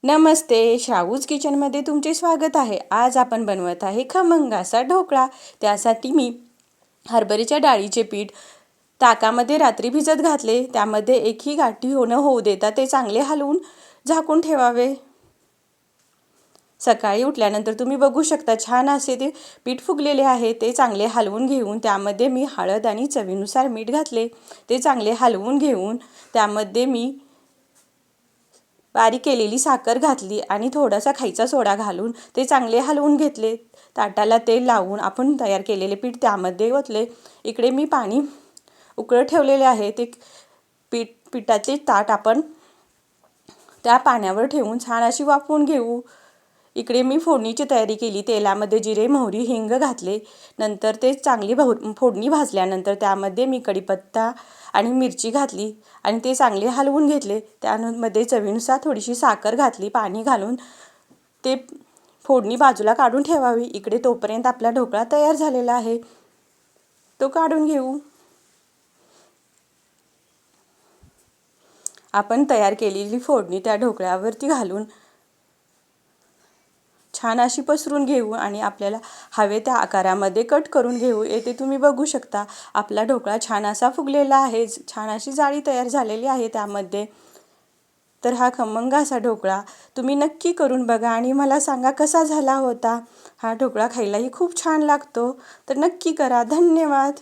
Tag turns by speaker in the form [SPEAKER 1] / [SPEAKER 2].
[SPEAKER 1] नमस्ते, श्रावूज किचनमध्ये तुमचे स्वागत आहे. आज आपण बनवत आहे खमंग असा ढोकळा. त्यासाठी मी हरभऱ्याच्या डाळीचे पीठ ताकामध्ये रात्री भिजत घातले. त्यामध्ये एकही गाठी होऊ देता ते चांगले हलवून झाकून ठेवावे. सकाळी उठल्यानंतर तुम्ही बघू शकता छान असे ते पीठ फुगलेले आहे. ते चांगले हलवून घेऊन त्यामध्ये मी हळद आणि चवीनुसार मीठ घातले. ते चांगले हलवून घेऊन त्यामध्ये मी बारीक केलेली साखर घातली आणि थोडासा खायचा सोडा घालून ते चांगले हलवून घेतले. ताटाला तेल लावून आपण तयार केलेले पीठ त्यामध्ये ओतले. इकडे मी पाणी उकळत ठेवलेले आहे. ते पिठाचे ताट आपण त्या पाण्यावर ठेवून छान अशी वाफवून घेऊ. इकडे मी फोडणीची तयारी केली. तेलामध्ये जिरे, मोहरी, हिंग घातले. नंतर ते चांगली फोडणी भाजल्यानंतर त्यामध्ये मी कढीपत्ता आणि मिरची घातली आणि ते चांगले हलवून घेतले. त्यामध्ये चवीनुसार थोडीशी साखर घातली. पाणी घालून ते फोडणी बाजूला काढून ठेवावी. इकडे तोपर्यंत आपला ढोकळा तयार झालेला आहे. तो काढून घेऊ. आपण तयार केलेली फोडणी त्या ढोकळ्यावरती घालून छान अशी पसरून घेऊ आणि आपल्याला हवे त्या आकारामध्ये कट करून घेऊ. येथे तुम्ही बघू शकता आपला ढोकळा छान असा फुगलेला आहे. छान अशी जाळी तयार झालेली आहे त्यामध्ये. तर हा खमंग असा ढोकळा तुम्ही नक्की करून बघा आणि मला सांगा कसा झाला होता. हा ढोकळा खायलाही खूप छान लागतो. तर नक्की करा. धन्यवाद.